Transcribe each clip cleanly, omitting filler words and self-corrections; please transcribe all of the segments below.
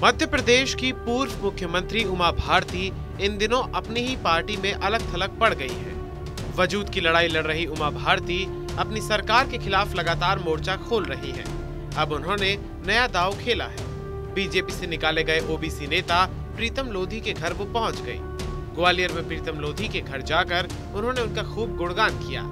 मध्य प्रदेश की पूर्व मुख्यमंत्री उमा भारती इन दिनों अपनी ही पार्टी में अलग थलग पड़ गई हैं। वजूद की लड़ाई लड़ रही उमा भारती अपनी सरकार के खिलाफ लगातार मोर्चा खोल रही हैं। अब उन्होंने नया दांव खेला है। बीजेपी से निकाले गए ओबीसी नेता प्रीतम लोधी के घर वो पहुंच गई। ग्वालियर में प्रीतम लोधी के घर जाकर उन्होंने उनका खूब गुणगान किया।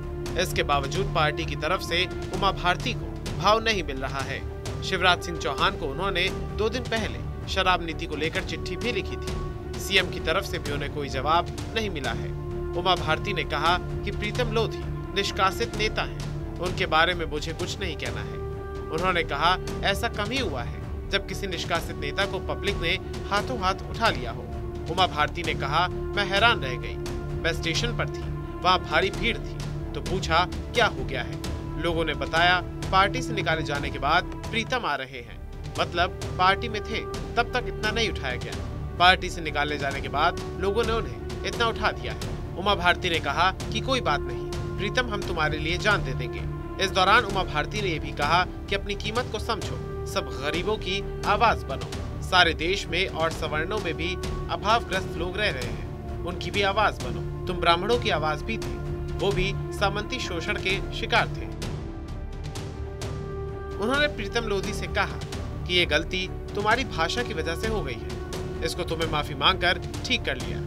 इसके बावजूद पार्टी की तरफ से उमा भारती को भाव नहीं मिल रहा है। शिवराज सिंह चौहान को उन्होंने 2 दिन पहले शराब नीति को लेकर चिट्ठी भी लिखी थी। सीएम की तरफ से भी उन्हें कोई जवाब नहीं मिला है। उमा भारती ने कहा कि प्रीतम लोधी निष्कासित नेता हैं, उनके बारे में मुझे कुछ नहीं कहना है। उन्होंने कहा ऐसा कम ही हुआ है जब किसी निष्कासित नेता को पब्लिक ने हाथों हाथ उठा लिया हो। उमा भारती ने कहा मैं हैरान रह गई। मैं स्टेशन पर थी, वहाँ भारी भीड़ थी, तो पूछा क्या हो गया है। लोगों ने बताया पार्टी से निकाले जाने के बाद प्रीतम आ रहे हैं। मतलब पार्टी में थे तब तक इतना नहीं उठाया गया, पार्टी से निकाले जाने के बाद लोगों ने उन्हें इतना उठा दिया है। उमा भारती ने कहा कि कोई बात नहीं, प्रीतम हम तुम्हारे लिए जान दे देंगे। इस दौरान उमा भारती ने ये भी कहा कि अपनी कीमत को समझो, सब गरीबों की आवाज बनो। सारे देश में और सवर्णों में भी अभावग्रस्त लोग रह रहे हैं, उनकी भी आवाज बनो। तुम ब्राह्मणों की आवाज भी थे, वो भी सामंती शोषण के शिकार थे। उन्होंने प्रीतम लोधी से कहा कि ये गलती तुम्हारी भाषा की वजह से हो गई है, इसको तुम्हें माफी मांगकर ठीक कर लिया।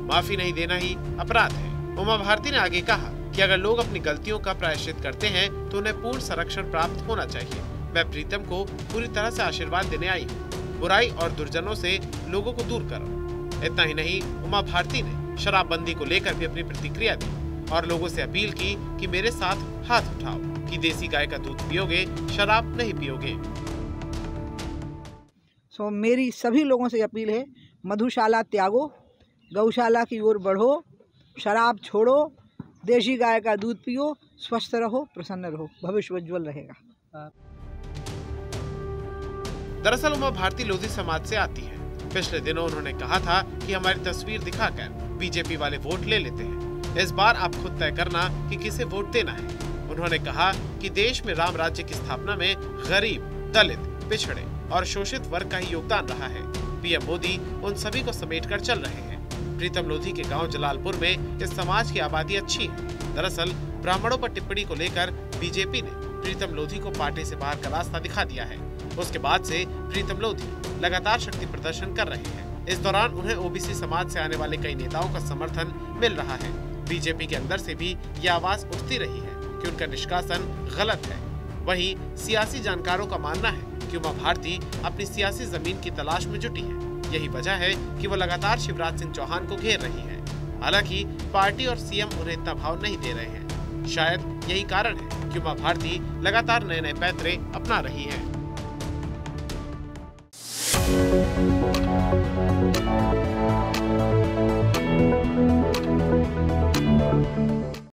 माफी नहीं देना ही अपराध है। उमा भारती ने आगे कहा कि अगर लोग अपनी गलतियों का प्रायश्चित करते हैं तो उन्हें पूर्ण संरक्षण प्राप्त होना चाहिए। मैं प्रीतम को पूरी तरह से आशीर्वाद देने आई हूँ। बुराई और दुर्जनों से लोगों को दूर करो। इतना ही नहीं, उमा भारती ने शराबबंदी को लेकर भी अपनी प्रतिक्रिया दी और लोगों से अपील की कि मेरे साथ हाथ उठाओ कि देसी गाय का दूध पियोगे, शराब नहीं पियोगे। मेरी सभी लोगों से अपील है, मधुशाला त्यागो, गौशाला की ओर बढ़ो, शराब छोड़ो, देशी गाय का दूध पियो, स्वस्थ रहो, प्रसन्न रहो, भविष्य उज्ज्वल रहेगा। दरअसल उमा भारती लोधी समाज से आती है। पिछले दिनों उन्होंने कहा था कि हमारी तस्वीर दिखाकर बीजेपी वाले वोट ले लेते हैं। इस बार आप खुद तय करना कि किसे वोट देना है। उन्होंने कहा कि देश में राम राज्य की स्थापना में गरीब, दलित, पिछड़े और शोषित वर्ग का ही योगदान रहा है। पीएम मोदी उन सभी को समेटकर चल रहे हैं। प्रीतम लोधी के गांव जलालपुर में इस समाज की आबादी अच्छी है। दरअसल ब्राह्मणों पर टिप्पणी को लेकर बीजेपी ने प्रीतम लोधी को पार्टी से बाहर का रास्ता दिखा दिया है। उसके बाद से प्रीतम लोधी लगातार शक्ति प्रदर्शन कर रहे हैं। इस दौरान उन्हें ओबीसी समाज से आने वाले कई नेताओं का समर्थन मिल रहा है। बीजेपी के अंदर से भी ये आवाज उठती रही है कि उनका निष्कासन गलत है। वहीं सियासी जानकारों का मानना है कि उमा भारती अपनी सियासी जमीन की तलाश में जुटी है। यही वजह है कि वो लगातार शिवराज सिंह चौहान को घेर रही है। हालांकि पार्टी और सीएम उन्हें इतना भाव नहीं दे रहे हैं। शायद यही कारण है कि उमा भारती लगातार नए नए पैंतरे अपना रही है।